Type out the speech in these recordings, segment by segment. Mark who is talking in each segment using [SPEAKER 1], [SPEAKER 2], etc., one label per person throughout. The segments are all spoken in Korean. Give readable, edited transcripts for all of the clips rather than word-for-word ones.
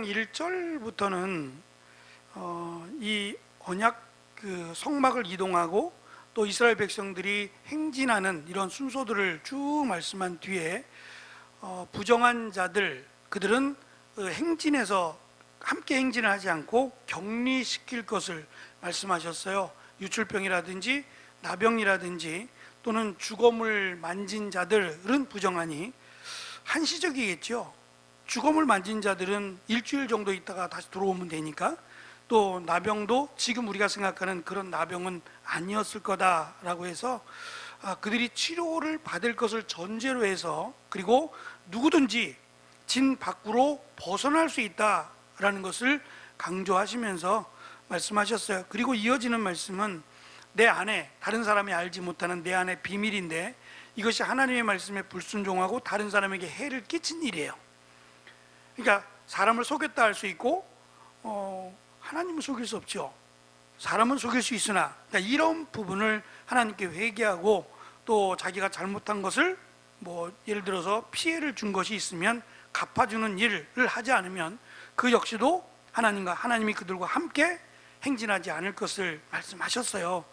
[SPEAKER 1] 1절부터는 이 언약 그 성막을 이동하고 또 이스라엘 백성들이 행진하는 이런 순서들을 쭉 말씀한 뒤에 부정한 자들, 그들은 행진에서 함께 행진을 하지 않고 격리시킬 것을 말씀하셨어요. 유출병이라든지 나병이라든지 또는 주검을 만진 자들은 부정하니, 한시적이겠죠. 주검을 만진 자들은 일주일 정도 있다가 다시 들어오면 되니까, 또 나병도 지금 우리가 생각하는 그런 나병은 아니었을 거다라고 해서 그들이 치료를 받을 것을 전제로 해서, 그리고 누구든지 진 밖으로 벗어날 수 있다라는 것을 강조하시면서 말씀하셨어요. 그리고 이어지는 말씀은 내 안에, 다른 사람이 알지 못하는 내 안에 비밀인데 이것이 하나님의 말씀에 불순종하고 다른 사람에게 해를 끼친 일이에요. 그러니까 사람을 속였다 할 수 있고 하나님은 속일 수 없죠. 사람은 속일 수 있으나, 그러니까 이런 부분을 하나님께 회개하고 또 자기가 잘못한 것을 예를 들어서 피해를 준 것이 있으면 갚아주는 일을 하지 않으면 그 역시도 하나님이 그들과 함께 행진하지 않을 것을 말씀하셨어요.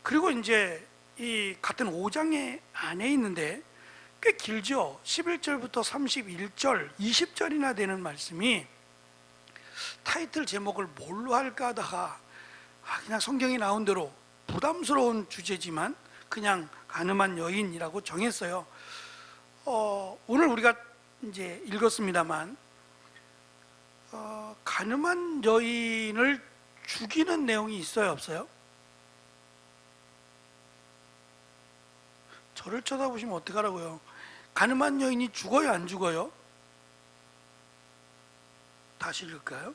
[SPEAKER 1] 그리고 이제 이 같은 5장의 안에 있는데 꽤 길죠. 11절부터 31절, 20절이나 되는 말씀이 타이틀 제목을 뭘로 할까 하다가 그냥 성경이 나온 대로 부담스러운 주제지만 그냥 가늠한 여인이라고 정했어요. 오늘 우리가 이제 읽었습니다만 가늠한 여인을 죽이는 내용이 있어요, 없어요? 저를 쳐다보시면 어떡하라고요? 가늠한 여인이 죽어요, 안 죽어요? 다시 읽을까요?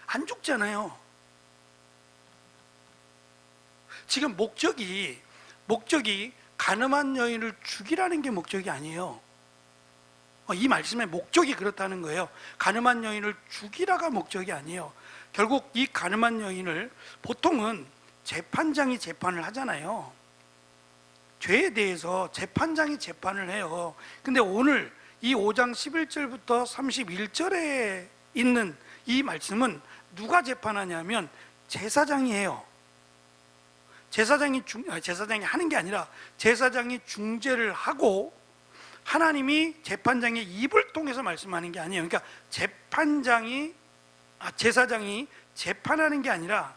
[SPEAKER 1] 안 죽잖아요. 지금 목적이 가늠한 여인을 죽이라는 게 목적이 아니에요. 이 말씀의 목적이 그렇다는 거예요. 가늠한 여인을 죽이라가 목적이 아니에요. 결국 이 가늠한 여인을 보통은 재판장이 재판을 하잖아요. 죄에 대해서 재판장이 재판을 해요. 근데 오늘 이 5장 11절부터 31절에 있는 이 말씀은 누가 재판하냐면 제사장이 해요. 제사장이 하는 게 아니라 제사장이 중재를 하고 하나님이 재판장의 입을 통해서 말씀하는 게 아니에요. 그러니까 제사장이 재판하는 게 아니라,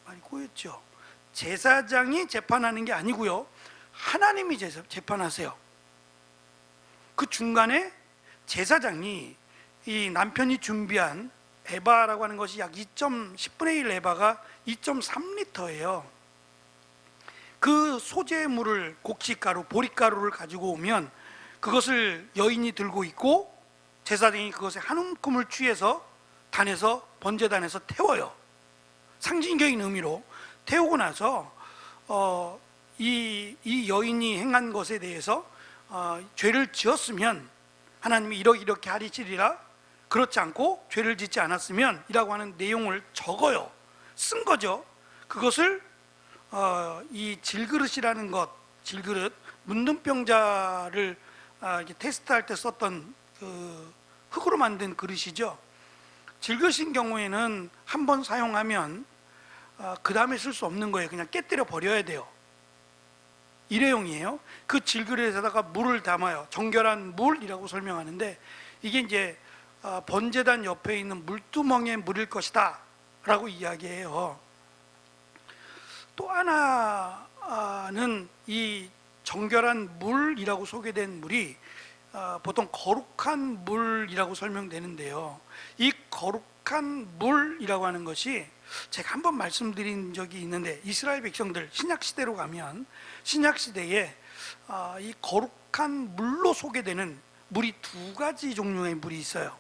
[SPEAKER 1] 많이 꼬였죠. 제사장이 재판하는 게 아니고요, 하나님이 재판하세요. 그 중간에 제사장이 이 남편이 준비한 에바라고 하는 것이 약 10분의 1 에바가 2.3리터예요. 그 소재물을, 곡식가루, 보릿가루를 가지고 오면 그것을 여인이 들고 있고 제사장이 그것에 한 움큼을 취해서 번제단에서 태워요. 상징적인 의미로 태우고 나서 이 여인이 행한 것에 대해서 죄를 지었으면 하나님이 이렇게 하리시리라, 그렇지 않고 죄를 짓지 않았으면 이라고 하는 내용을 적어요. 쓴 거죠. 그것을 이 질그릇이라는 것, 질그릇, 문둥병자를 테스트할 때 썼던 그 흙으로 만든 그릇이죠. 질그릇인 경우에는 한 번 사용하면 그 다음에 쓸 수 없는 거예요. 그냥 깨뜨려 버려야 돼요. 일회용이에요. 그 질그릇에다가 물을 담아요. 정결한 물이라고 설명하는데, 이게 이제 번제단 옆에 있는 물두멍에 물일 것이다 라고 이야기해요. 또 하나는 이 정결한 물이라고 소개된 물이 보통 거룩한 물이라고 설명되는데요, 이 거룩한 물이라고 하는 것이 제가 한번 말씀드린 적이 있는데, 이스라엘 백성들 신약시대로 가면 신약시대에 이 거룩한 물로 소개되는 물이 두 가지 종류의 물이 있어요.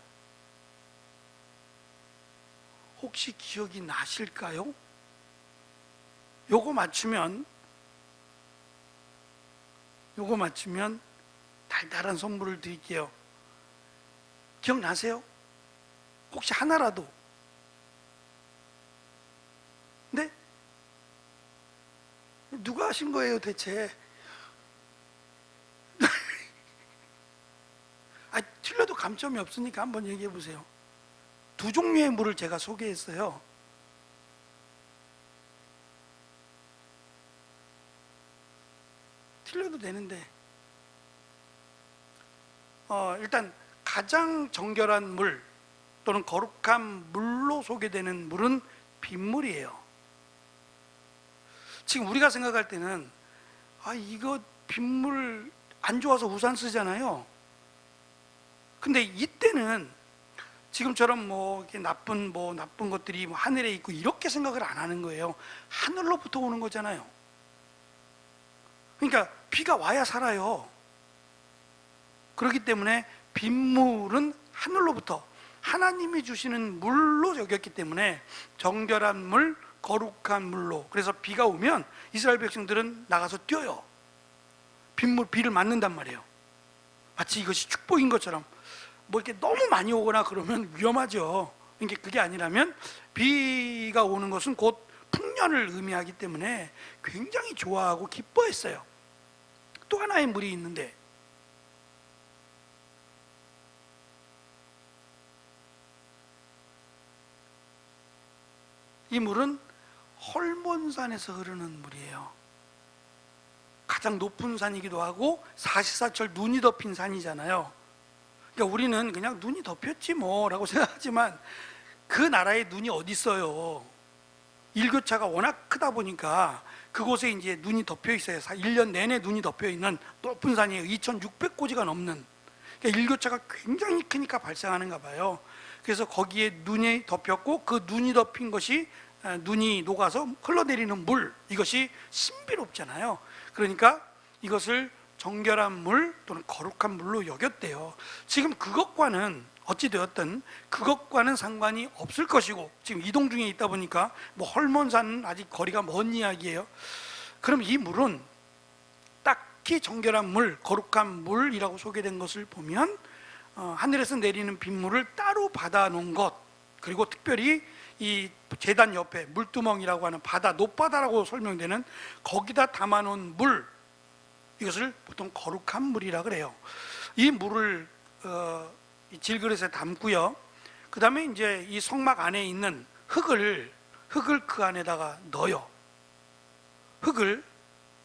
[SPEAKER 1] 혹시 기억이 나실까요? 요거 맞추면 달달한 선물을 드릴게요. 기억나세요? 혹시 하나라도? 네? 누가 하신 거예요 대체? 감점이 없으니까 한번 얘기해 보세요. 두 종류의 물을 제가 소개했어요. 틀려도 되는데 일단 가장 정결한 물 또는 거룩한 물로 소개되는 물은 빗물이에요. 지금 우리가 생각할 때는 이거 빗물 안 좋아서 우산 쓰잖아요. 근데 이때는 지금처럼 이렇게 나쁜 것들이 하늘에 있고 이렇게 생각을 안 하는 거예요. 하늘로부터 오는 거잖아요. 그러니까 비가 와야 살아요. 그렇기 때문에 빗물은 하늘로부터 하나님이 주시는 물로 여겼기 때문에 정결한 물, 거룩한 물로. 그래서 비가 오면 이스라엘 백성들은 나가서 뛰어요. 비를 맞는단 말이에요. 마치 이것이 축복인 것처럼. 이렇게 너무 많이 오거나 그러면 위험하죠. 그게 아니라면 비가 오는 것은 곧 풍년을 의미하기 때문에 굉장히 좋아하고 기뻐했어요. 또 하나의 물이 있는데 이 물은 헐몬산에서 흐르는 물이에요. 가장 높은 산이기도 하고 사시사철 눈이 덮인 산이잖아요. 그러니까 우리는 그냥 눈이 덮였지 라고 생각하지만 그 나라에 눈이 어디 있어요. 일교차가 워낙 크다 보니까 그곳에 이제 눈이 덮여 있어요. 1년 내내 눈이 덮여 있는 높은 산이에요. 2,600고지가 넘는. 그러니까 일교차가 굉장히 크니까 발생하는가 봐요. 그래서 거기에 눈이 덮였고 그 눈이 덮인 것이 눈이 녹아서 흘러내리는 물, 이것이 신비롭잖아요. 그러니까 이것을 정결한 물 또는 거룩한 물로 여겼대요. 지금 그것과는 어찌되었든 그것과는 상관이 없을 것이고, 지금 이동 중에 있다 보니까 헐몬산은 아직 거리가 먼 이야기예요. 그럼 이 물은 딱히 정결한 물, 거룩한 물이라고 소개된 것을 보면 하늘에서 내리는 빗물을 따로 받아 놓은 것, 그리고 특별히 이 제단 옆에 물두멍이라고 하는 바다, 높바다라고 설명되는 거기다 담아 놓은 물, 이것을 보통 거룩한 물이라 그래요. 이 물을 이 질그릇에 담고요. 그 다음에 이제 이 성막 안에 있는 흙을 그 안에다가 넣어요. 흙을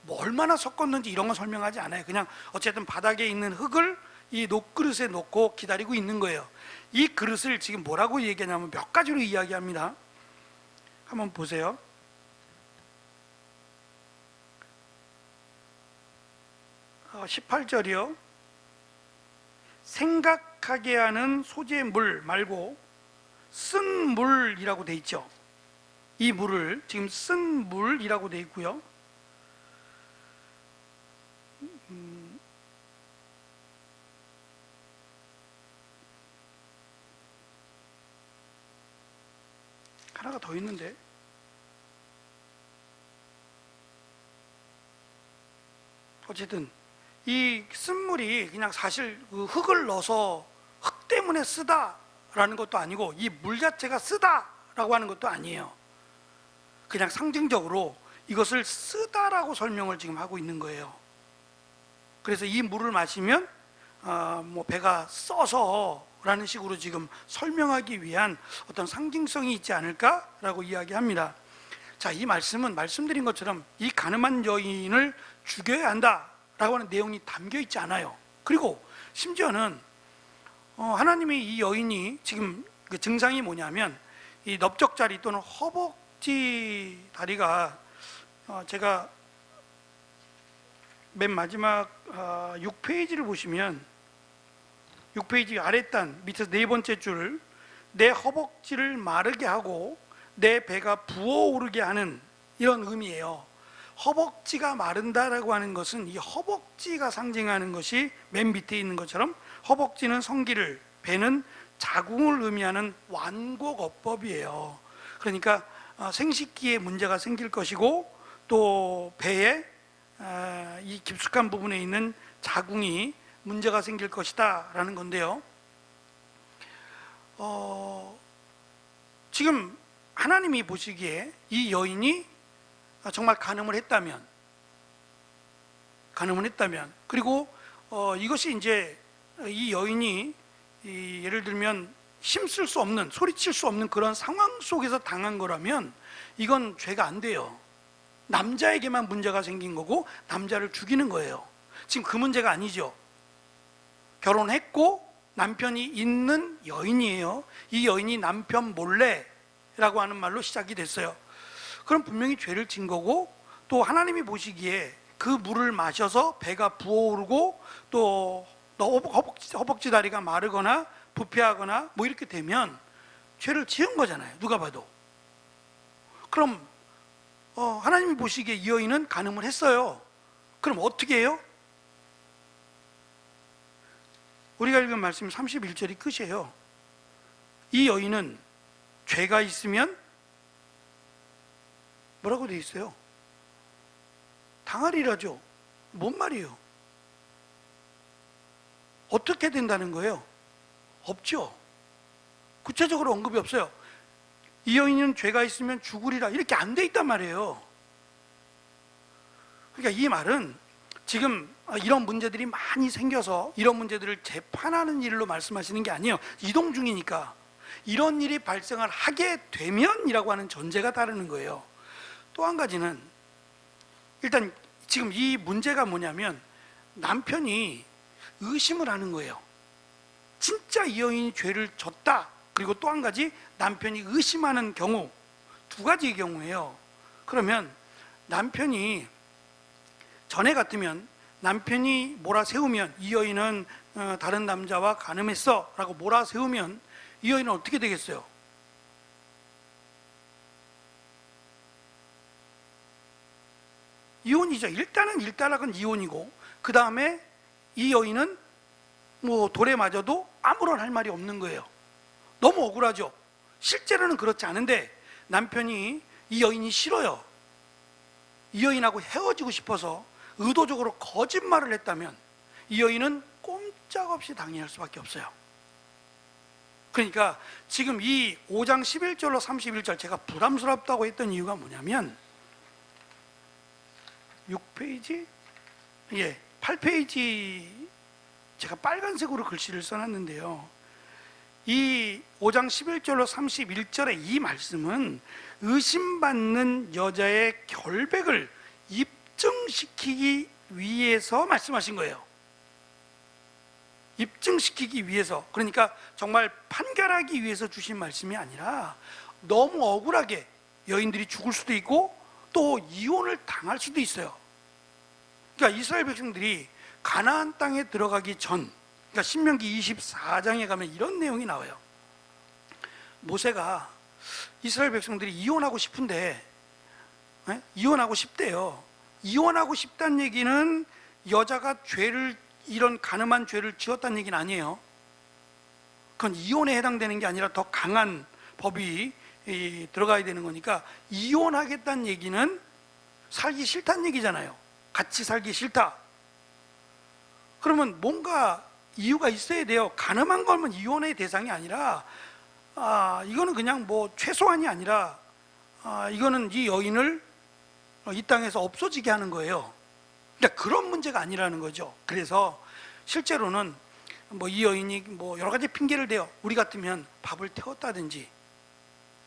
[SPEAKER 1] 얼마나 섞었는지 이런 건 설명하지 않아요. 그냥 어쨌든 바닥에 있는 흙을 이 녹그릇에 놓고 기다리고 있는 거예요. 이 그릇을 지금 뭐라고 얘기하냐면 몇 가지로 이야기합니다. 한번 보세요. 18절이요. 생각하게 하는 소재 물 말고 쓴 물이라고 돼 있죠. 이 물을 지금 쓴 물이라고 돼 있고요. 하나가 더 있는데 어쨌든 이 쓴물이 그냥 사실 그 흙을 넣어서 흙 때문에 쓰다라는 것도 아니고 이 물 자체가 쓰다라고 하는 것도 아니에요. 그냥 상징적으로 이것을 쓰다라고 설명을 지금 하고 있는 거예요. 그래서 이 물을 마시면 배가 써서 라는 식으로 지금 설명하기 위한 어떤 상징성이 있지 않을까라고 이야기합니다. 자, 이 말씀은 말씀드린 것처럼 이 가늠한 여인을 죽여야 한다라고 하는 내용이 담겨 있지 않아요. 그리고 심지어는 하나님이 이 여인이 지금 그 증상이 뭐냐면 이 넓적자리 또는 허벅지 다리가 제가 맨 마지막 6페이지를 보시면 6페이지 아랫단 밑에서 네 번째 줄, 내 허벅지를 마르게 하고 내 배가 부어오르게 하는, 이런 의미예요. 허벅지가 마른다라고 하는 것은 이 허벅지가 상징하는 것이 맨 밑에 있는 것처럼 허벅지는 성기를, 배는 자궁을 의미하는 완곡어법이에요. 그러니까 생식기에 문제가 생길 것이고 또 배에 이 깊숙한 부분에 있는 자궁이 문제가 생길 것이다 라는 건데요. 지금 하나님이 보시기에 이 여인이 정말 간음을 했다면, 그리고 이것이 이제 이 여인이 예를 들면 힘쓸 수 없는, 소리칠 수 없는 그런 상황 속에서 당한 거라면 이건 죄가 안 돼요. 남자에게만 문제가 생긴 거고 남자를 죽이는 거예요. 지금 그 문제가 아니죠. 결혼했고 남편이 있는 여인이에요. 이 여인이 남편 몰래라고 하는 말로 시작이 됐어요. 그럼 분명히 죄를 진 거고, 또 하나님이 보시기에 그 물을 마셔서 배가 부어오르고 또 허벅지 다리가 마르거나 부패하거나 뭐 이렇게 되면 죄를 지은 거잖아요, 누가 봐도. 그럼 하나님이 보시기에 이 여인은 간음을 했어요. 그럼 어떻게 해요? 우리가 읽은 말씀 31절이 끝이에요. 이 여인은 죄가 있으면 뭐라고 돼 있어요? 당하리라죠. 뭔 말이에요? 어떻게 된다는 거예요? 없죠. 구체적으로 언급이 없어요. 이 여인은 죄가 있으면 죽으리라, 이렇게 안 돼 있단 말이에요. 그러니까 이 말은 지금 이런 문제들이 많이 생겨서 이런 문제들을 재판하는 일로 말씀하시는 게 아니에요. 이동 중이니까 이런 일이 발생을 하게 되면이라고 하는 전제가 따르는 거예요. 또 한 가지는, 일단 지금 이 문제가 뭐냐면 남편이 의심을 하는 거예요. 진짜 이 여인이 죄를 졌다. 그리고 또 한 가지, 남편이 의심하는 경우, 두 가지의 경우예요. 그러면 남편이 전에 같으면 남편이 몰아세우면, 이 여인은 다른 남자와 간음했어 라고 몰아세우면 이 여인은 어떻게 되겠어요? 이혼이죠. 일단은 일단락은 이혼이고, 그 다음에 이 여인은 뭐 돌에 맞아도 아무런 할 말이 없는 거예요. 너무 억울하죠. 실제로는 그렇지 않은데 남편이 이 여인이 싫어요. 이 여인하고 헤어지고 싶어서 의도적으로 거짓말을 했다면 이 여인은 꼼짝없이 당해할 수밖에 없어요. 그러니까 지금 이 5장 11절로 31절, 제가 부담스럽다고 했던 이유가 뭐냐면 6페이지? 8페이지 제가 빨간색으로 글씨를 써놨는데요, 이 5장 11절로 31절의 이 말씀은 의심받는 여자의 결백을 입증시키기 위해서 말씀하신 거예요. 입증시키기 위해서. 그러니까 정말 판결하기 위해서 주신 말씀이 아니라 너무 억울하게 여인들이 죽을 수도 있고 또 이혼을 당할 수도 있어요. 그러니까 이스라엘 백성들이 가나안 땅에 들어가기 전, 그러니까 신명기 24장에 가면 이런 내용이 나와요. 모세가 이스라엘 백성들이 이혼하고 싶은데, 이혼하고 싶대요. 이혼하고 싶다는 얘기는 여자가 죄를, 이런 가늠한 죄를 지었다는 얘기는 아니에요. 그건 이혼에 해당되는 게 아니라 더 강한 법이 들어가야 되는 거니까, 이혼하겠다는 얘기는 살기 싫다는 얘기잖아요. 같이 살기 싫다. 그러면 뭔가 이유가 있어야 돼요. 가늠한 거면 이혼의 대상이 아니라, 이거는 그냥 뭐 최소한이 아니라, 이거는 이 여인을 이 땅에서 없어지게 하는 거예요. 그러니까 그런 문제가 아니라는 거죠. 그래서 실제로는 뭐 이 여인이 뭐 여러 가지 핑계를 대요. 우리 같으면 밥을 태웠다든지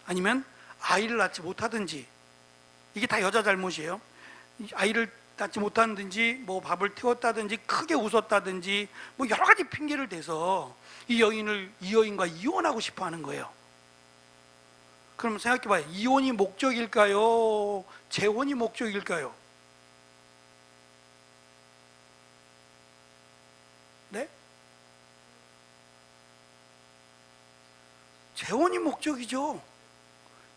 [SPEAKER 1] 아니면 아이를 낳지 못하든지, 이게 다 여자 잘못이에요. 아이를 낳지 못하든지 뭐 밥을 태웠다든지 크게 웃었다든지 뭐 여러 가지 핑계를 대서 이 여인과 이혼하고 싶어 하는 거예요. 그럼 생각해 봐요. 이혼이 목적일까요? 재혼이 목적일까요? 네? 재혼이 목적이죠.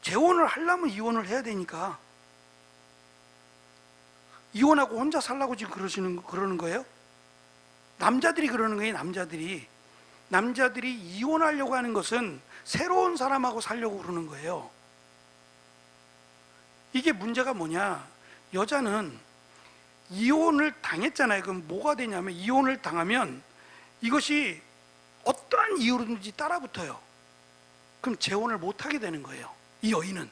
[SPEAKER 1] 재혼을 하려면 이혼을 해야 되니까. 이혼하고 혼자 살라고 지금 그러는 거예요? 남자들이 그러는 거예요. 남자들이 이혼하려고 하는 것은 새로운 사람하고 살려고 그러는 거예요. 이게 문제가 뭐냐? 여자는 이혼을 당했잖아요. 그럼 뭐가 되냐면, 이혼을 당하면 이것이 어떠한 이유로든지 따라붙어요. 그럼 재혼을 못하게 되는 거예요, 이 여인은.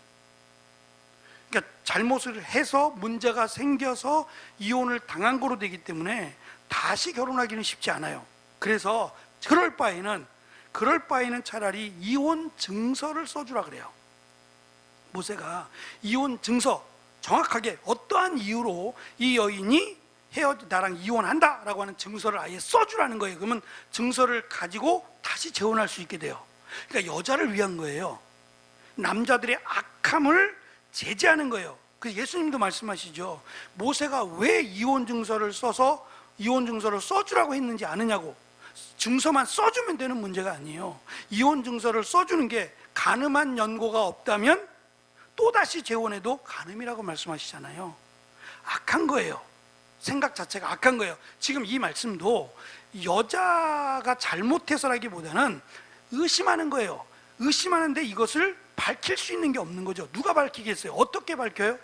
[SPEAKER 1] 그러니까 잘못을 해서 문제가 생겨서 이혼을 당한 거로 되기 때문에 다시 결혼하기는 쉽지 않아요. 그래서 그럴 바에는 그럴 바에는 차라리 이혼 증서를 써주라 그래요. 모세가 이혼 증서, 정확하게 어떠한 이유로 이 여인이 나랑 이혼한다 라고 하는 증서를 아예 써주라는 거예요. 그러면 증서를 가지고 다시 재혼할 수 있게 돼요. 그러니까 여자를 위한 거예요. 남자들의 악함을 제재하는 거예요. 그 예수님도 말씀하시죠. 모세가 왜 이혼 증서를 써서 이혼 증서를 써주라고 했는지 아느냐고. 증서만 써주면 되는 문제가 아니에요. 이혼 증서를 써주는 게 간음한 연고가 없다면 또다시 재혼해도 간음이라고 말씀하시잖아요. 악한 거예요. 생각 자체가 악한 거예요. 지금 이 말씀도 여자가 잘못해서라기보다는 의심하는 거예요. 의심하는데 이것을 밝힐 수 있는 게 없는 거죠. 누가 밝히겠어요? 어떻게 밝혀요?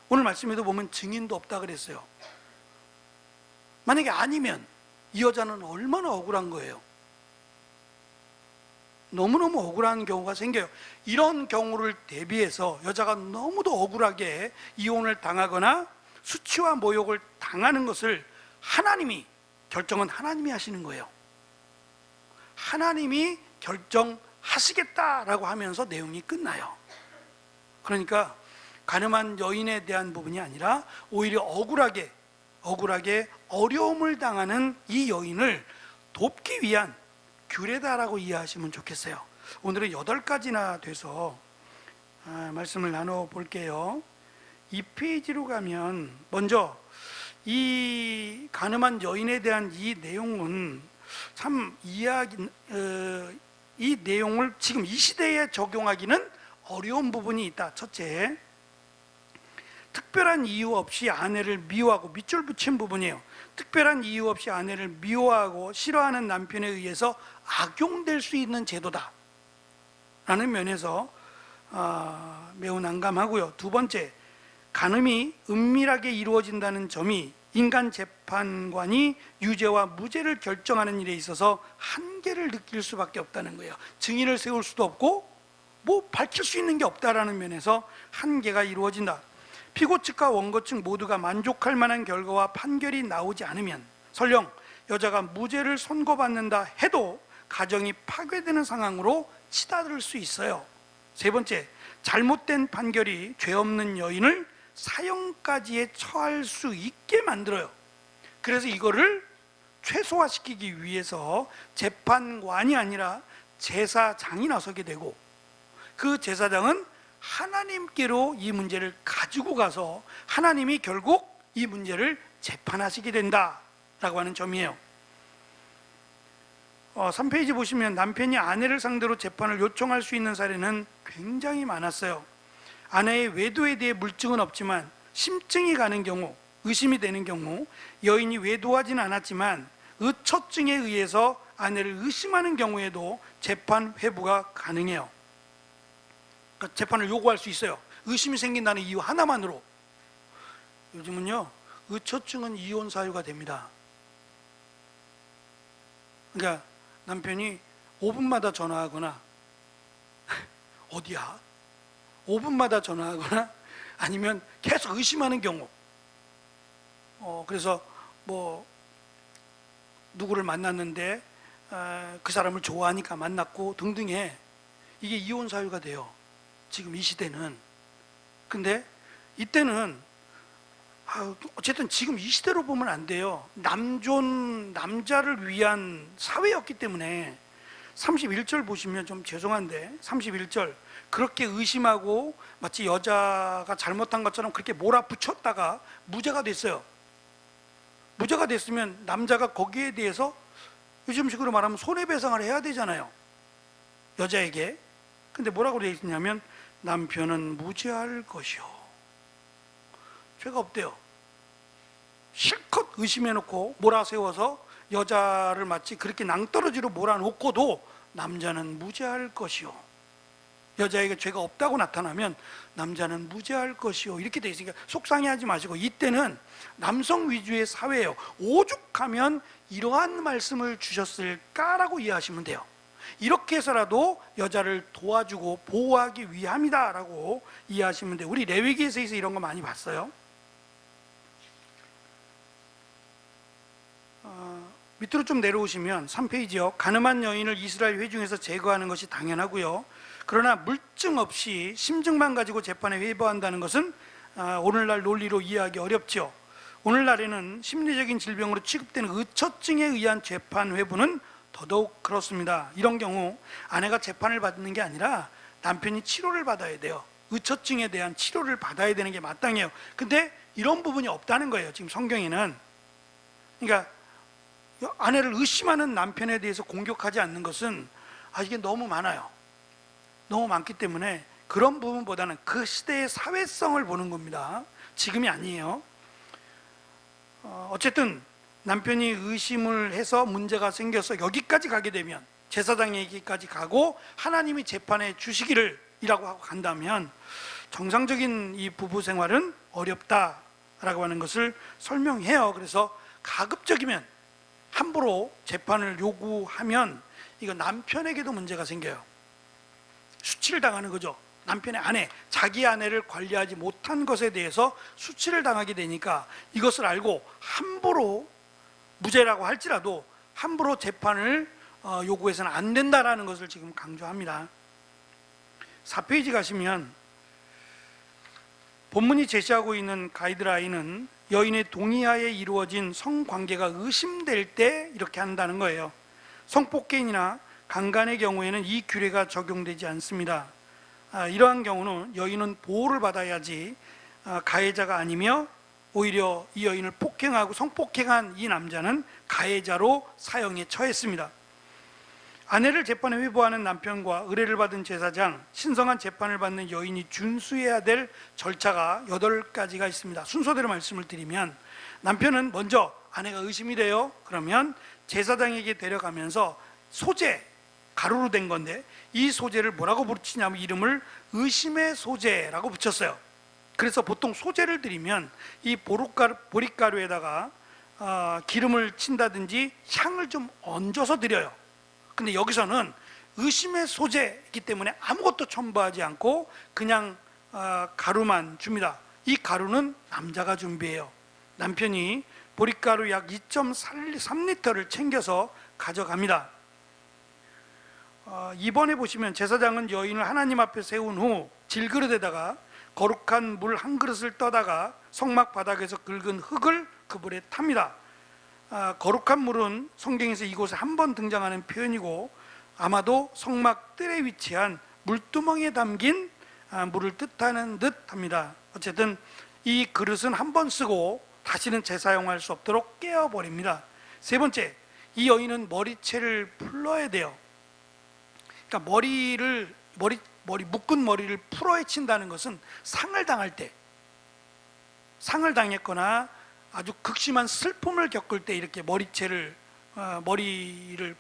[SPEAKER 1] 오늘 말씀에도 보면 증인도 없다 그랬어요. 만약에 아니면 이 여자는 얼마나 억울한 거예요. 너무너무 억울한 경우가 생겨요. 이런 경우를 대비해서 여자가 너무도 억울하게 이혼을 당하거나 수치와 모욕을 당하는 것을 결정은 하나님이 하시는 거예요. 하나님이 결정하시겠다라고 하면서 내용이 끝나요. 그러니까 간음한 여인에 대한 부분이 아니라 오히려 억울하게 어려움을 당하는 이 여인을 돕기 위한 규례다라고 이해하시면 좋겠어요. 오늘은 8가지나 돼서 말씀을 나눠볼게요. 2페이지로 가면 먼저 이 간음한 여인에 대한 이 내용은 참 이 내용을 지금 이 시대에 적용하기는 어려운 부분이 있다. 첫째, 특별한 이유 없이 아내를 미워하고 밑줄 붙인 부분이에요. 특별한 이유 없이 아내를 미워하고 싫어하는 남편에 의해서 악용될 수 있는 제도다 라는 면에서 매우 난감하고요. 두 번째, 간음이 은밀하게 이루어진다는 점이 인간 재판관이 유죄와 무죄를 결정하는 일에 있어서 한계를 느낄 수밖에 없다는 거예요. 증인을 세울 수도 없고 밝힐 수 있는 게 없다라는 면에서 한계가 이루어진다. 피고 측과 원고 측 모두가 만족할 만한 결과와 판결이 나오지 않으면 설령 여자가 무죄를 선고받는다 해도 가정이 파괴되는 상황으로 치달을 수 있어요. 세 번째, 잘못된 판결이 죄 없는 여인을 사형까지에 처할 수 있게 만들어요. 그래서 이거를 최소화시키기 위해서 재판관이 아니라 제사장이 나서게 되고, 그 제사장은 하나님께로 이 문제를 가지고 가서 하나님이 결국 이 문제를 재판하시게 된다라고 하는 점이에요. 3페이지 보시면 남편이 아내를 상대로 재판을 요청할 수 있는 사례는 굉장히 많았어요. 아내의 외도에 대해 물증은 없지만 심증이 가는 경우, 의심이 되는 경우, 여인이 외도하지는 않았지만 의처증에 의해서 아내를 의심하는 경우에도 재판 회부가 가능해요. 그러니까 재판을 요구할 수 있어요. 의심이 생긴다는 이유 하나만으로. 요즘은요, 의처증은 이혼 사유가 됩니다. 그러니까 남편이 5분마다 전화하거나 어디야? 5분마다 전화하거나 아니면 계속 의심하는 경우, 그래서 누구를 만났는데 그 사람을 좋아하니까 만났고 등등의, 이게 이혼 사유가 돼요. 지금 이 시대는. 근데 이때는 어쨌든 지금 이 시대로 보면 안 돼요. 남자를 위한 사회였기 때문에 31절 보시면 좀 죄송한데 31절, 그렇게 의심하고 마치 여자가 잘못한 것처럼 그렇게 몰아붙였다가 무죄가 됐어요. 무죄가 됐으면 남자가 거기에 대해서 요즘식으로 말하면 손해배상을 해야 되잖아요, 여자에게. 근데 뭐라고 되어 있냐면 남편은 무죄할 것이요, 죄가 없대요. 실컷 의심해놓고 몰아세워서 여자를 마치 그렇게 낭떠러지로 몰아놓고도 남자는 무죄할 것이요, 여자에게 죄가 없다고 나타나면 남자는 무죄할 것이요, 이렇게 되어 있으니까 속상해하지 마시고, 이때는 남성 위주의 사회예요. 오죽하면 이러한 말씀을 주셨을까라고 이해하시면 돼요. 이렇게 해서라도 여자를 도와주고 보호하기 위함이다라고 이해하시면 돼요. 우리 레위기에서 이런 거 많이 봤어요. 밑으로 좀 내려오시면 3페이지요. 가늠한 여인을 이스라엘 회중에서 제거하는 것이 당연하고요. 그러나 물증 없이 심증만 가지고 재판에 회부한다는 것은 오늘날 논리로 이해하기 어렵죠. 오늘날에는 심리적인 질병으로 취급되는 의처증에 의한 재판 회부는 더더욱 그렇습니다. 이런 경우 아내가 재판을 받는 게 아니라 남편이 치료를 받아야 돼요. 의처증에 대한 치료를 받아야 되는 게 마땅해요. 근데 이런 부분이 없다는 거예요. 지금 성경에는. 그러니까 아내를 의심하는 남편에 대해서 공격하지 않는 것은 이게 너무 많아요. 너무 많기 때문에 그런 부분보다는 그 시대의 사회성을 보는 겁니다. 지금이 아니에요. 어쨌든 남편이 의심을 해서 문제가 생겨서 여기까지 가게 되면 제사장에게까지 가고 하나님이 재판해 주시기를 이라고 하고 간다면 정상적인 이 부부 생활은 어렵다라고 하는 것을 설명해요. 그래서 가급적이면 함부로 재판을 요구하면 이거 남편에게도 문제가 생겨요. 수치를 당하는 거죠. 남편의 아내, 자기 아내를 관리하지 못한 것에 대해서 수치를 당하게 되니까 이것을 알고 함부로 무죄라고 할지라도 함부로 재판을 요구해서는 안 된다라는 것을 지금 강조합니다. 4페이지 가시면 본문이 제시하고 있는 가이드라인은 여인의 동의하에 이루어진 성관계가 의심될 때 이렇게 한다는 거예요. 성폭행이나 강간의 경우에는 이 규례가 적용되지 않습니다. 이러한 경우는 여인은 보호를 받아야지 가해자가 아니며 오히려 이 여인을 폭행하고 성폭행한 이 남자는 가해자로 사형에 처했습니다. 아내를 재판에 회부하는 남편과 의뢰를 받은 제사장, 신성한 재판을 받는 여인이 준수해야 될 절차가 8가지가 있습니다. 순서대로 말씀을 드리면 남편은 먼저 아내가 의심이 돼요. 그러면 제사장에게 데려가면서 소재, 가루로 된 건데 이 소재를 뭐라고 붙이냐면 이름을 의심의 소재라고 붙였어요. 그래서 보통 소재를 드리면 이 보릿가루에다가 기름을 친다든지 향을 좀 얹어서 드려요. 근데 여기서는 의심의 소재이기 때문에 아무것도 첨부하지 않고 그냥 가루만 줍니다. 이 가루는 남자가 준비해요. 남편이 보릿가루 약 2.3리터를 챙겨서 가져갑니다. 2번에 보시면 제사장은 여인을 하나님 앞에 세운 후 질그릇에다가 거룩한 물 한 그릇을 떠다가 성막 바닥에서 긁은 흙을 그 물에 탑니다. 거룩한 물은 성경에서 이곳에 한 번 등장하는 표현이고 아마도 성막 뜰에 위치한 물두멍에 담긴 물을 뜻하는 듯합니다. 어쨌든 이 그릇은 한 번 쓰고 다시는 재사용할 수 없도록 깨어버립니다. 세 번째, 이 여인은 머리채를 풀어야 돼요. 그러니까 머리 묶은 머리를 풀어헤친다는 것은 상을 당할 때, 상을 당했거나 아주 극심한 슬픔을 겪을 때 이렇게 머리를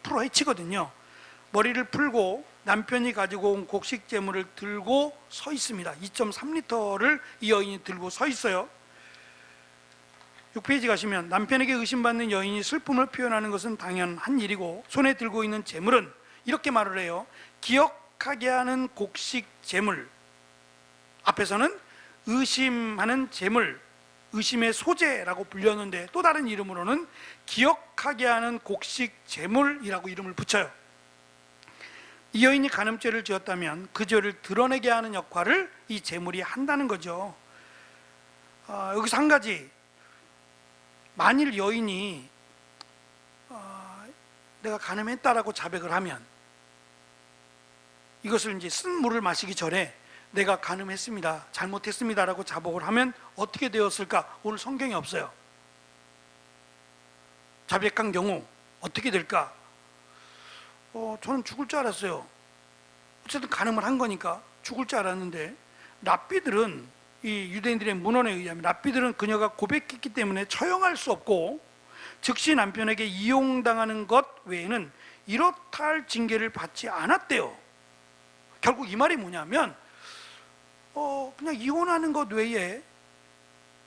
[SPEAKER 1] 풀어헤치거든요. 머리를 풀고 남편이 가지고 온 곡식 제물을 들고 서 있습니다. 2.3리터를 이 여인이 들고 서 있어요. 6페이지 가시면 남편에게 의심받는 여인이 슬픔을 표현하는 것은 당연한 일이고 손에 들고 있는 제물은 이렇게 말을 해요. 기억하게 하는 곡식 제물. 앞에서는 의심하는 제물, 의심의 소재라고 불렸는데 또 다른 이름으로는 기억하게 하는 곡식 제물이라고 이름을 붙여요. 이 여인이 간음죄를 지었다면 그 죄를 드러내게 하는 역할을 이 제물이 한다는 거죠. 여기서 한 가지, 만일 여인이 내가 간음했다라고 자백을 하면 이것을 이제 쓴 물을 마시기 전에 내가 간음했습니다, 잘못했습니다라고 자복을 하면 어떻게 되었을까? 오늘 성경에 없어요. 자백한 경우 어떻게 될까? 저는 죽을 줄 알았어요. 어쨌든 간음을 한 거니까 죽을 줄 알았는데 랍비들은, 이 유대인들의 문헌에 의하면 랍비들은 그녀가 고백했기 때문에 처형할 수 없고 즉시 남편에게 이용당하는 것 외에는 이렇다 할 징계를 받지 않았대요. 결국 이 말이 뭐냐면 그냥 이혼하는 것 외에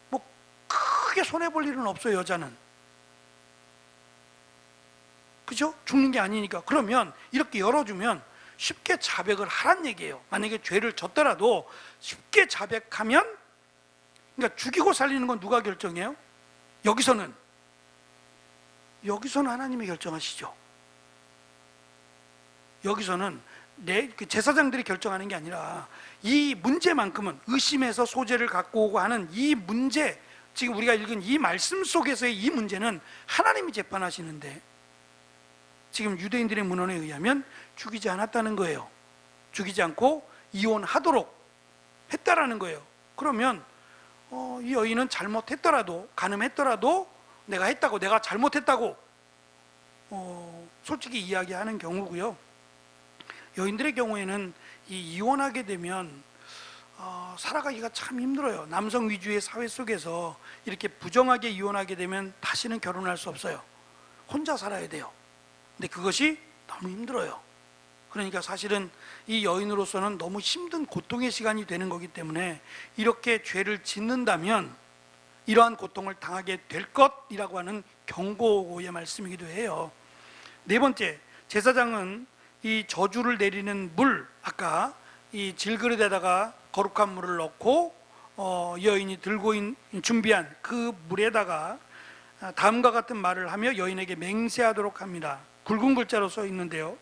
[SPEAKER 1] 뭐 크게 손해볼 일은 없어요. 여자는, 그죠? 죽는 게 아니니까. 그러면 이렇게 열어주면 쉽게 자백을 하란 얘기예요. 만약에 죄를 졌더라도 쉽게 자백하면, 그러니까 죽이고 살리는 건 누가 결정해요? 여기서는 여기서는 하나님이 결정하시죠. 여기서는 제사장들이 결정하는 게 아니라 이 문제만큼은 의심해서 소재를 갖고 오고 하는 이 문제, 지금 우리가 읽은 이 말씀 속에서의 이 문제는 하나님이 재판하시는데 지금 유대인들의 문헌에 의하면 죽이지 않았다는 거예요. 죽이지 않고 이혼하도록 했다라는 거예요. 그러면 이 여인은 잘못했더라도, 간음했더라도 내가 했다고, 내가 잘못했다고 솔직히 이야기하는 경우고요. 여인들의 경우에는 이혼하게 되면 살아가기가 참 힘들어요. 남성 위주의 사회 속에서 이렇게 부정하게 이혼하게 되면 다시는 결혼할 수 없어요. 혼자 살아야 돼요. 근데 그것이 너무 힘들어요. 그러니까 사실은 이 여인으로서는 너무 힘든 고통의 시간이 되는 거기 때문에 이렇게 죄를 짓는다면 이러한 고통을 당하게 될 것이라고 하는 경고의 말씀이기도 해요. 네 번째, 제사장은 이 저주를 내리는 물, 아까 이 질그릇에다가 거룩한 물을 넣고 여인이 들고 준비한 그 물에다가 다음과 같은 말을 하며 여인에게 맹세하도록 합니다. 굵은 글자로 써 있는데요,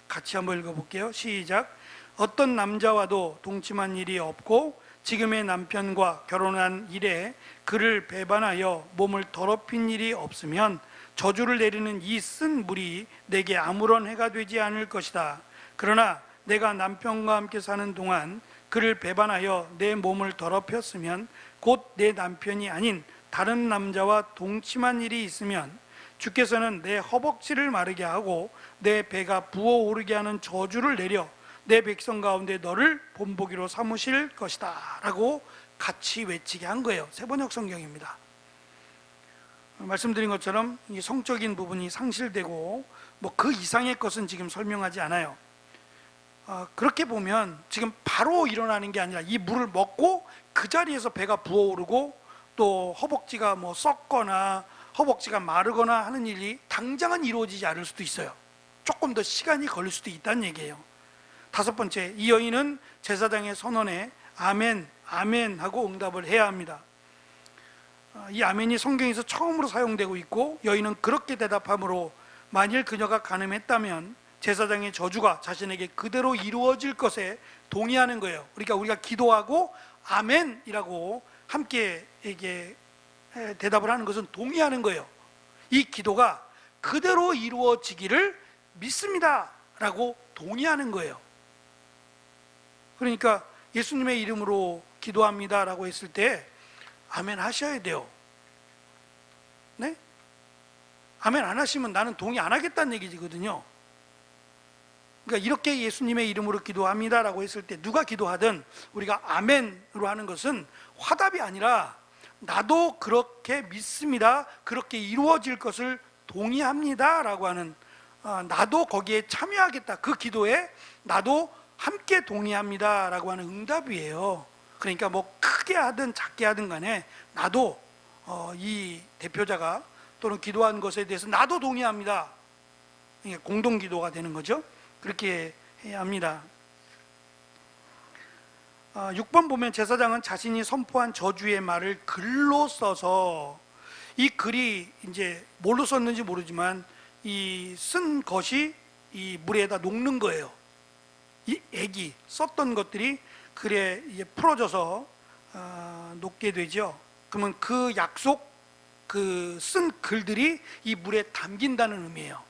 [SPEAKER 1] 같이 한번 읽어볼게요. 시작. 어떤 남자와도 동침한 일이 없고 지금의 남편과 결혼한 이래 그를 배반하여 몸을 더럽힌 일이 없으면 저주를 내리는 이 쓴 물이 내게 아무런 해가 되지 않을 것이다. 그러나 내가 남편과 함께 사는 동안 그를 배반하여 내 몸을 더럽혔으면 곧 내 남편이 아닌 다른 남자와 동침한 일이 있으면 주께서는 내 허벅지를 마르게 하고 내 배가 부어오르게 하는 저주를 내려 내 백성 가운데 너를 본보기로 삼으실 것이다 라고 같이 외치게 한 거예요. 세번역 성경입니다. 말씀드린 것처럼 이 성적인 부분이 상실되고 그 이상의 것은 지금 설명하지 않아요. 그렇게 보면 지금 바로 일어나는 게 아니라 이 물을 먹고 그 자리에서 배가 부어오르고 또 허벅지가 썩거나 허벅지가 마르거나 하는 일이 당장은 이루어지지 않을 수도 있어요. 조금 더 시간이 걸릴 수도 있다는 얘기예요. 다섯 번째, 이 여인은 제사장의 선언에 아멘, 아멘 하고 응답을 해야 합니다. 이 아멘이 성경에서 처음으로 사용되고 있고 여인은 그렇게 대답하므로 만일 그녀가 간음했다면 제사장의 저주가 자신에게 그대로 이루어질 것에 동의하는 거예요. 그러니까 우리가 기도하고 아멘이라고 함께 이게 대답을 하는 것은 동의하는 거예요. 이 기도가 그대로 이루어지기를 믿습니다 라고 동의하는 거예요. 그러니까 예수님의 이름으로 기도합니다 라고 했을 때 아멘 하셔야 돼요. 네? 아멘 안 하시면 나는 동의 안 하겠다는 얘기거든요. 그러니까 이렇게 예수님의 이름으로 기도합니다 라고 했을 때 누가 기도하든 우리가 아멘으로 하는 것은 화답이 아니라 나도 그렇게 믿습니다, 그렇게 이루어질 것을 동의합니다 라고 하는, 나도 거기에 참여하겠다, 그 기도에 나도 함께 동의합니다 라고 하는 응답이에요. 그러니까 크게 하든 작게 하든 간에 나도 이 대표자가 또는 기도한 것에 대해서 나도 동의합니다. 이게 공동기도가 되는 거죠. 그렇게 해야 합니다. 6번 보면 제사장은 자신이 선포한 저주의 말을 글로 써서, 이 글이 이제 뭘로 썼는지 모르지만 이 쓴 것이 이 물에다 녹는 거예요. 이 액이 썼던 것들이 글에 이제 풀어져서 녹게 되죠. 그러면 그 약속, 그 쓴 글들이 이 물에 담긴다는 의미예요.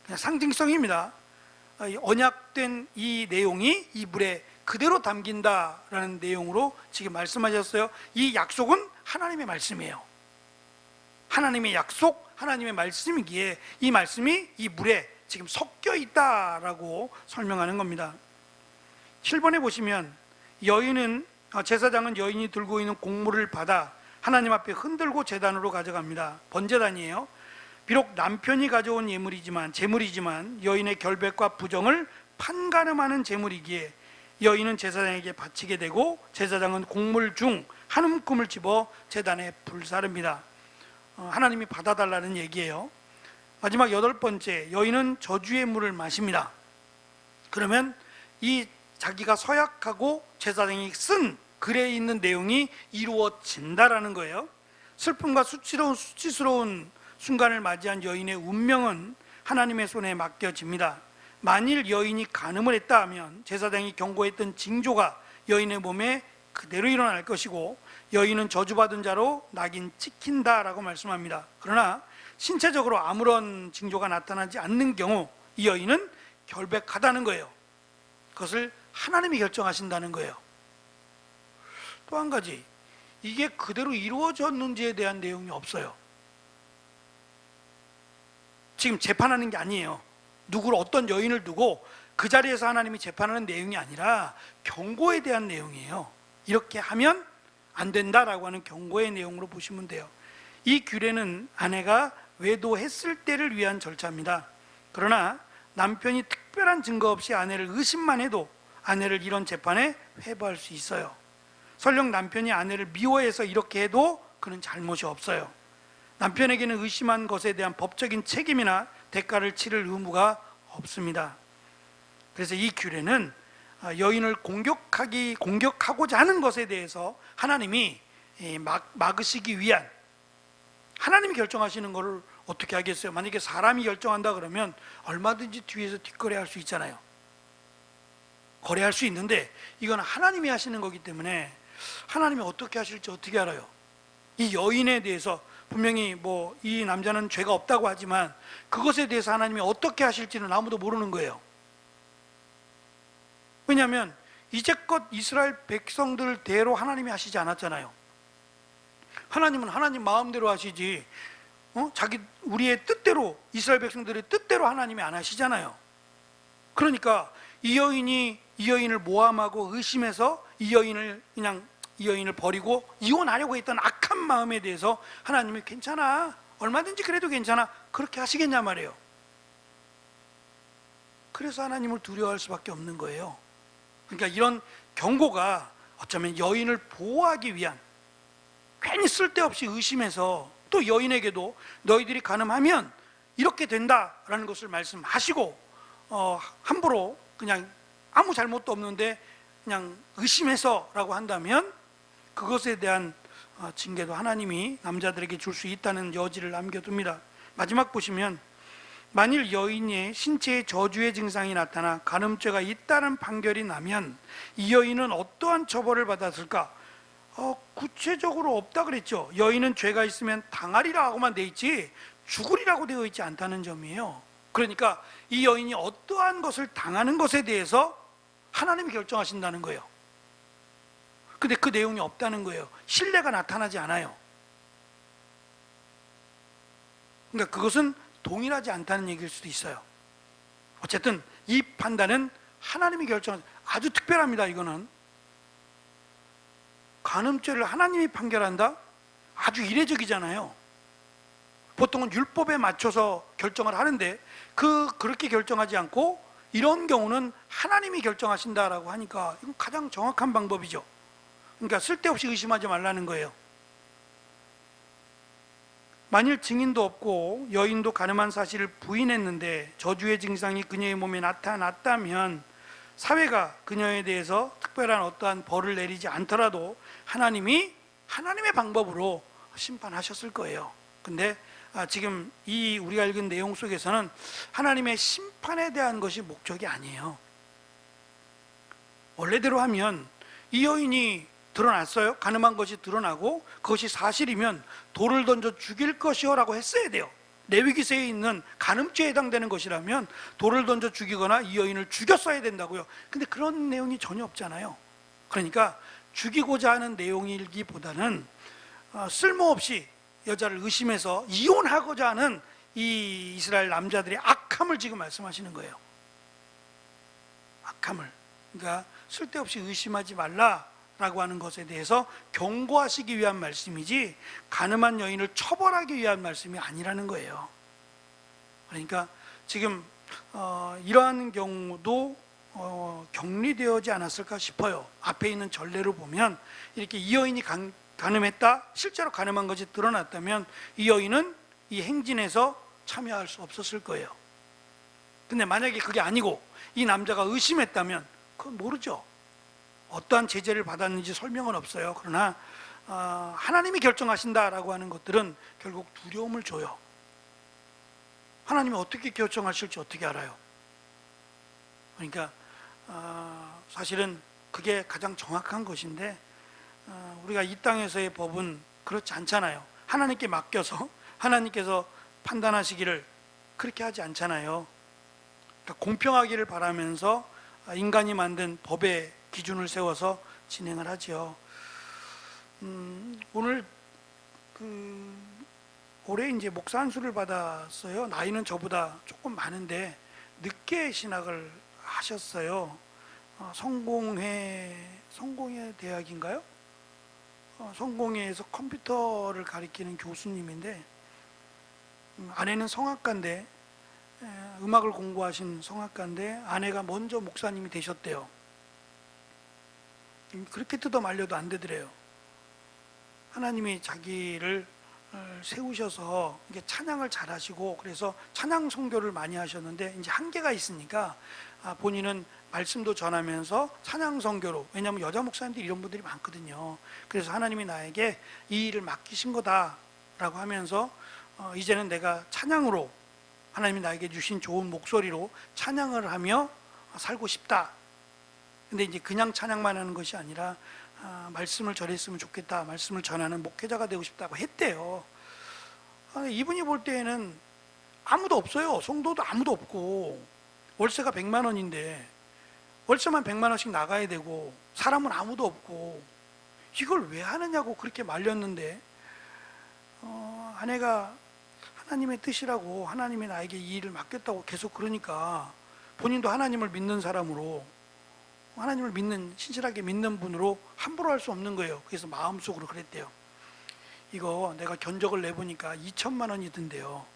[SPEAKER 1] 그냥 상징성입니다. 언약된 이 내용이 이 물에 그대로 담긴다라는 내용으로 지금 말씀하셨어요. 이 약속은 하나님의 말씀이에요. 하나님의 약속, 하나님의 말씀이기에 이 말씀이 이 물에 지금 섞여 있다라고 설명하는 겁니다. 7번에 보시면 제사장은 여인이 들고 있는 곡물을 받아 하나님 앞에 흔들고 제단으로 가져갑니다. 번제단이에요. 비록 남편이 가져온 제물이지만 여인의 결백과 부정을 판가름하는 제물이기에 여인은 제사장에게 바치게 되고 제사장은 곡물 중 한 움큼을 집어 제단에 불사릅니다. 하나님이 받아달라는 얘기예요. 마지막 8번째, 여인은 저주의 물을 마십니다. 그러면 이 자기가 서약하고 제사장이 쓴 글에 있는 내용이 이루어진다라는 거예요. 슬픔과 수치스러운 순간을 맞이한 여인의 운명은 하나님의 손에 맡겨집니다. 만일 여인이 간음을 했다 하면 제사장이 경고했던 징조가 여인의 몸에 그대로 일어날 것이고 여인은 저주받은 자로 낙인 찍힌다라고 말씀합니다. 그러나 신체적으로 아무런 징조가 나타나지 않는 경우 이 여인은 결백하다는 거예요. 그것을 하나님이 결정하신다는 거예요. 또 한 가지, 이게 그대로 이루어졌는지에 대한 내용이 없어요. 지금 재판하는 게 아니에요. 누구를, 어떤 여인을 두고 그 자리에서 하나님이 재판하는 내용이 아니라 경고에 대한 내용이에요. 이렇게 하면 안 된다라고 하는 경고의 내용으로 보시면 돼요. 이 규례는 아내가 외도했을 때를 위한 절차입니다. 그러나 남편이 특별한 증거 없이 아내를 의심만 해도 아내를 이런 재판에 회부할 수 있어요. 설령 남편이 아내를 미워해서 이렇게 해도 그는 잘못이 없어요. 남편에게는 의심한 것에 대한 법적인 책임이나 대가를 치를 의무가 없습니다. 그래서 이 규례는 여인을 공격하고자 하는 것에 대해서 하나님이 막으시기 위한, 하나님이 결정하시는 것을 어떻게 하겠어요? 만약에 사람이 결정한다 그러면 얼마든지 뒤에서 뒷거래할 수 있잖아요. 거래할 수 있는데 이건 하나님이 하시는 거기 때문에 하나님이 어떻게 하실지 어떻게 알아요? 이 여인에 대해서 분명히 이 남자는 죄가 없다고 하지만 그것에 대해서 하나님이 어떻게 하실지는 아무도 모르는 거예요. 왜냐하면 이제껏 이스라엘 백성들대로 하나님이 하시지 않았잖아요. 하나님은 하나님 마음대로 하시지 우리의 뜻대로, 이스라엘 백성들의 뜻대로 하나님이 안 하시잖아요. 그러니까 이 여인을 모함하고 의심해서 이 여인을 버리고 이혼하려고 했던 악한 마음에 대해서 하나님이 괜찮아, 얼마든지 그래도 괜찮아, 그렇게 하시겠냐 말이에요. 그래서 하나님을 두려워할 수밖에 없는 거예요. 그러니까 이런 경고가 어쩌면 여인을 보호하기 위한, 괜히 쓸데없이 의심해서 또 여인에게도 너희들이 간음하면 이렇게 된다라는 것을 말씀하시고 함부로 그냥 아무 잘못도 없는데 그냥 의심해서라고 한다면 그것에 대한 징계도 하나님이 남자들에게 줄 수 있다는 여지를 남겨둡니다. 마지막 보시면, 만일 여인의 신체에 저주의 증상이 나타나 간음죄가 있다는 판결이 나면 이 여인은 어떠한 처벌을 받았을까? 구체적으로 없다 그랬죠. 여인은 죄가 있으면 당하리라고만 돼 있지 죽으리라고 되어 있지 않다는 점이에요. 그러니까 이 여인이 어떠한 것을 당하는 것에 대해서 하나님이 결정하신다는 거예요. 근데 그 내용이 없다는 거예요. 신뢰가 나타나지 않아요. 그러니까 그것은 동일하지 않다는 얘기일 수도 있어요. 어쨌든 이 판단은 하나님이 결정한, 아주 특별합니다. 이거는 간음죄를 하나님이 판결한다? 아주 이례적이잖아요. 보통은 율법에 맞춰서 결정을 하는데 그렇게 결정하지 않고 이런 경우는 하나님이 결정하신다라고 하니까 이건 가장 정확한 방법이죠. 그러니까 쓸데없이 의심하지 말라는 거예요. 만일 증인도 없고 여인도 간음한 사실을 부인했는데 저주의 증상이 그녀의 몸에 나타났다면 사회가 그녀에 대해서 특별한 어떠한 벌을 내리지 않더라도 하나님이 하나님의 방법으로 심판하셨을 거예요. 근데 지금 이 우리가 읽은 내용 속에서는 하나님의 심판에 대한 것이 목적이 아니에요. 원래대로 하면 이 여인이 드러났어요. 간음한 것이 드러나고 그것이 사실이면 돌을 던져 죽일 것이요 라고 했어야 돼요. 레위기서에 있는 간음죄에 해당되는 것이라면 돌을 던져 죽이거나 이 여인을 죽였어야 된다고요. 근데 그런 내용이 전혀 없잖아요. 그러니까 죽이고자 하는 내용이기보다는 쓸모없이 여자를 의심해서 이혼하고자 하는 이 이스라엘 남자들의 악함을 지금 말씀하시는 거예요. 악함을. 그러니까 쓸데없이 의심하지 말라라고 하는 것에 대해서 경고하시기 위한 말씀이지 간음한 여인을 처벌하기 위한 말씀이 아니라는 거예요. 그러니까 지금 이러한 경우도 격리되어지 않았을까 싶어요. 앞에 있는 전례로 보면 이렇게 이 여인이 간음했다, 실제로 간음한 것이 드러났다면 이 여인은 이 행진에서 참여할 수 없었을 거예요. 근데 만약에 그게 아니고 이 남자가 의심했다면 그건 모르죠. 어떠한 제재를 받았는지 설명은 없어요. 그러나 하나님이 결정하신다라고 하는 것들은 결국 두려움을 줘요. 하나님이 어떻게 결정하실지 어떻게 알아요? 그러니까 사실은 그게 가장 정확한 것인데 우리가 이 땅에서의 법은 그렇지 않잖아요. 하나님께 맡겨서 하나님께서 판단하시기를 그렇게 하지 않잖아요. 그러니까 공평하기를 바라면서 인간이 만든 법의 기준을 세워서 진행을 하지요. 오늘 올해 이제 목사 안수를 받았어요. 나이는 저보다 조금 많은데 늦게 신학을 하셨어요. 성공회 대학인가요? 성공회에서 컴퓨터를 가리키는 교수님인데 아내는 성악가인데 음악을 공부하신 성악가인데 아내가 먼저 목사님이 되셨대요. 그렇게 뜯어 말려도 안 되더래요. 하나님이 자기를 세우셔서 이게 찬양을 잘하시고 그래서 찬양 선교를 많이 하셨는데 이제 한계가 있으니까 본인은 말씀도 전하면서 찬양 선교로, 왜냐하면 여자 목사님들 이런 분들이 많거든요. 그래서 하나님이 나에게 이 일을 맡기신 거다라고 하면서 이제는 내가 찬양으로 하나님이 나에게 주신 좋은 목소리로 찬양을 하며 살고 싶다. 근데 이제 그냥 찬양만 하는 것이 아니라 말씀을 전했으면 좋겠다, 말씀을 전하는 목회자가 되고 싶다고 했대요. 이분이 볼 때에는 아무도 없어요. 성도도 아무도 없고 월세가 100만 원인데 월세만 100만 원씩 나가야 되고 사람은 아무도 없고 이걸 왜 하느냐고 그렇게 말렸는데 아내가 하나님의 뜻이라고, 하나님이 나에게 이 일을 맡겼다고 계속 그러니까 본인도 하나님을 믿는 사람으로, 하나님을 믿는, 신실하게 믿는 분으로 함부로 할 수 없는 거예요. 그래서 마음속으로 그랬대요. 이거 내가 견적을 내보니까 2천만 원이 든대요.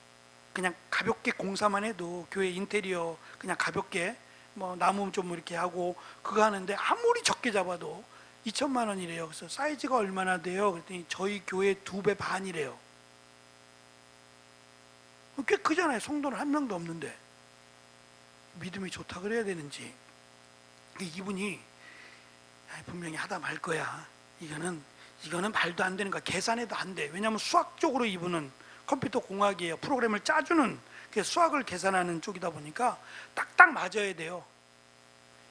[SPEAKER 1] 그냥 가볍게 공사만 해도 교회 인테리어 그냥 가볍게 뭐 나무 좀 이렇게 하고 그거 하는데 아무리 적게 잡아도 2천만 원이래요. 그래서 사이즈가 얼마나 돼요? 그랬더니 저희 교회 2배 반이래요. 꽤 크잖아요. 성도는 한 명도 없는데. 믿음이 좋다 그래야 되는지. 이분이 분명히 하다 말 거야. 이거는 말도 안 되는 거야. 계산해도 안 돼. 왜냐하면 수학적으로 이분은 컴퓨터 공학이에요. 프로그램을 짜주는, 수학을 계산하는 쪽이다 보니까 딱딱 맞아야 돼요.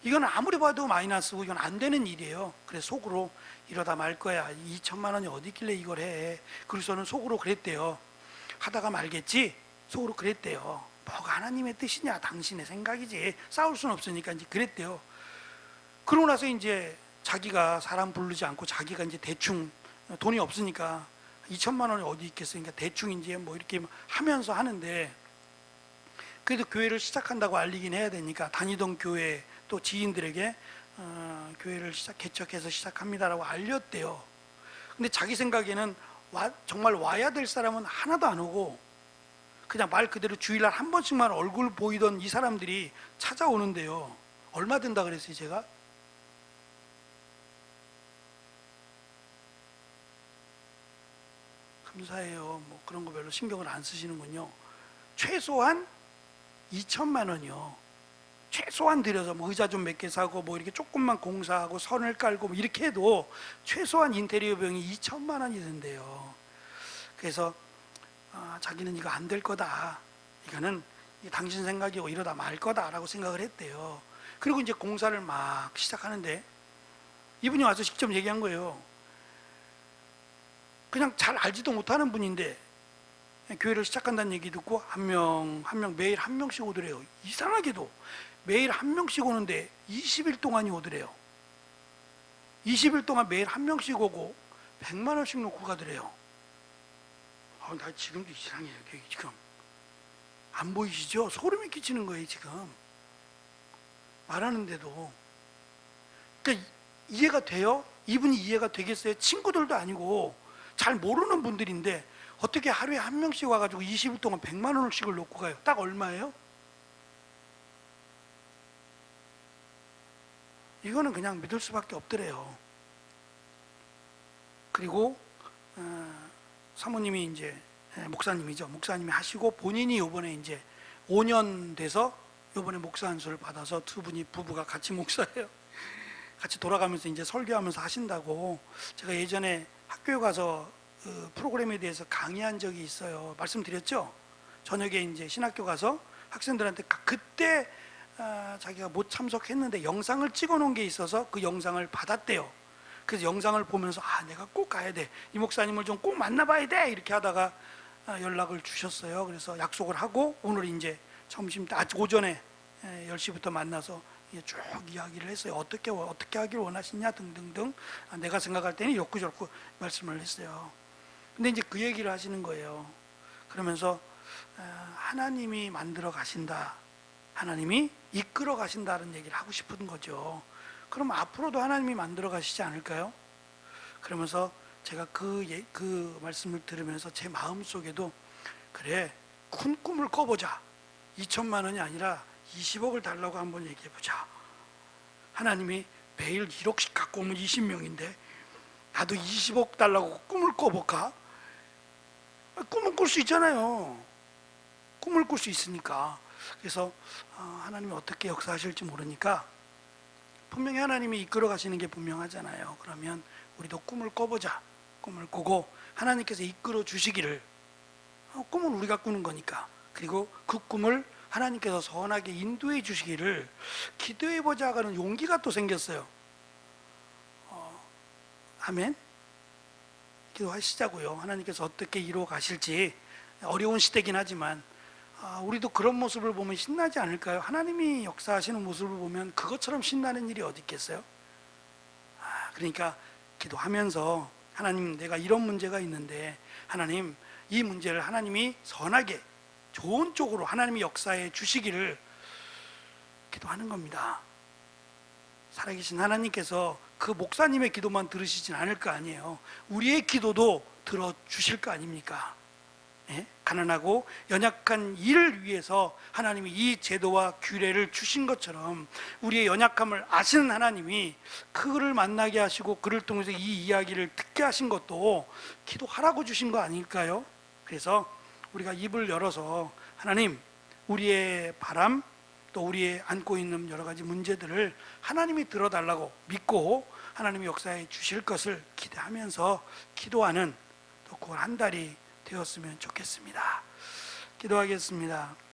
[SPEAKER 1] 이건 아무리 봐도 마이너스고 이건 안 되는 일이에요. 그래서 속으로 이러다 말 거야. 2천만 원이 어디 있길래 이걸 해. 그래서는 속으로 그랬대요. 하다가 말겠지? 속으로 그랬대요. 뭐가 하나님의 뜻이냐? 당신의 생각이지. 싸울 수는 없으니까 이제 그랬대요. 그러고 나서 이제 자기가 사람 부르지 않고 자기가 이제 대충 돈이 없으니까 2천만 원이 어디 있겠으니까 대충 이제 뭐 이렇게 하면서 하는데, 그래도 교회를 시작한다고 알리긴 해야 되니까 다니던 교회 또 지인들에게 교회를 개척해서 시작합니다라고 알렸대요. 근데 자기 생각에는 정말 와야 될 사람은 하나도 안 오고 그냥 말 그대로 주일날 한 번씩만 얼굴 보이던 이 사람들이 찾아오는데요. 얼마 든다 그랬어요, 제가? 감사해요. 뭐 그런 거 별로 신경을 안 쓰시는군요. 최소한 2천만 원이요. 최소한 들여서 뭐 의자 좀 몇 개 사고 뭐 이렇게 조금만 공사하고 선을 깔고 뭐 이렇게 해도 최소한 인테리어 비용이 2천만 원이 든대요. 그래서 자기는 이거 안 될 거다. 이거는 당신 생각이고 이러다 말 거다라고 생각을 했대요. 그리고 이제 공사를 막 시작하는데 이분이 와서 직접 얘기한 거예요. 그냥 잘 알지도 못하는 분인데 교회를 시작한다는 얘기 듣고 한 명 매일 한 명씩 오더래요. 이상하게도 매일 한 명씩 오는데 20일 동안이 오더래요. 20일 동안 매일 한 명씩 오고 100만 원씩 놓고 가더래요. 나 지금도 이상해요. 지금 안 보이시죠? 소름이 끼치는 거예요. 지금 말하는데도. 그러니까 이해가 돼요? 이분이 이해가 되겠어요? 친구들도 아니고 잘 모르는 분들인데 어떻게 하루에 한 명씩 와가지고 20일 동안 100만 원씩을 놓고 가요? 딱 얼마예요? 이거는 그냥 믿을 수밖에 없더래요. 그리고 사모님이 이제 목사님이죠. 목사님이 하시고 본인이 요번에 이제 5년 돼서 요번에 목사 안수를 받아서 두 분이 부부가 같이 목사예요. 같이 돌아가면서 이제 설교하면서 하신다고. 제가 예전에 학교에 가서 프로그램에 대해서 강의한 적이 있어요. 말씀드렸죠? 저녁에 이제 신학교 가서 학생들한테 그때 자기가 못 참석했는데 영상을 찍어 놓은 게 있어서 그 영상을 받았대요. 그래서 영상을 보면서 내가 꼭 가야 돼, 이 목사님을 좀 꼭 만나봐야 돼, 이렇게 하다가 연락을 주셨어요. 그래서 약속을 하고 오늘 이제 점심 때 오전에 10시부터 만나서 쭉 이야기를 했어요. 어떻게 하길 원하시냐 등등등. 내가 생각할 때는 이렇고 저렇고 말씀을 했어요. 근데 이제 그 얘기를 하시는 거예요. 그러면서 하나님이 만들어 가신다, 하나님이 이끌어 가신다는 얘기를 하고 싶은 거죠. 그럼 앞으로도 하나님이 만들어 가시지 않을까요? 그러면서 제가 그 말씀을 들으면서 제 마음속에도, 그래, 큰 꿈을 꿔보자. 2천만 원이 아니라 20억을 달라고 한번 얘기해보자. 하나님이 매일 1억씩 갖고 오면 20명인데 나도 20억 달라고 꿈을 꿔볼까? 꿈은 꿀 수 있잖아요. 꿈을 꿀 수 있으니까. 그래서 하나님이 어떻게 역사하실지 모르니까 분명히 하나님이 이끌어 가시는 게 분명하잖아요. 그러면 우리도 꿈을 꿔보자. 꿈을 꾸고 하나님께서 이끌어 주시기를, 꿈은 우리가 꾸는 거니까, 그리고 그 꿈을 하나님께서 선하게 인도해 주시기를 기도해 보자 하는 용기가 또 생겼어요. 아멘. 기도하시자고요. 하나님께서 어떻게 이루어 가실지. 어려운 시대긴 하지만 우리도 그런 모습을 보면 신나지 않을까요? 하나님이 역사하시는 모습을 보면 그것처럼 신나는 일이 어디 있겠어요? 그러니까 기도하면서, 하나님, 내가 이런 문제가 있는데 하나님, 이 문제를 하나님이 선하게 좋은 쪽으로 하나님이 역사해 주시기를 기도하는 겁니다. 살아계신 하나님께서 그 목사님의 기도만 들으시진 않을 거 아니에요. 우리의 기도도 들어주실 거 아닙니까? 가난하고 연약한 이를 위해서 하나님이 이 제도와 규례를 주신 것처럼 우리의 연약함을 아시는 하나님이 그를 만나게 하시고 그를 통해서 이 이야기를 듣게 하신 것도 기도하라고 주신 거 아닐까요? 그래서 우리가 입을 열어서, 하나님, 우리의 바람, 또 우리의 안고 있는 여러 가지 문제들을 하나님이 들어달라고 믿고 하나님이 역사해 주실 것을 기대하면서 기도하는 또 그 한 달이 되었으면 좋겠습니다. 기도하겠습니다.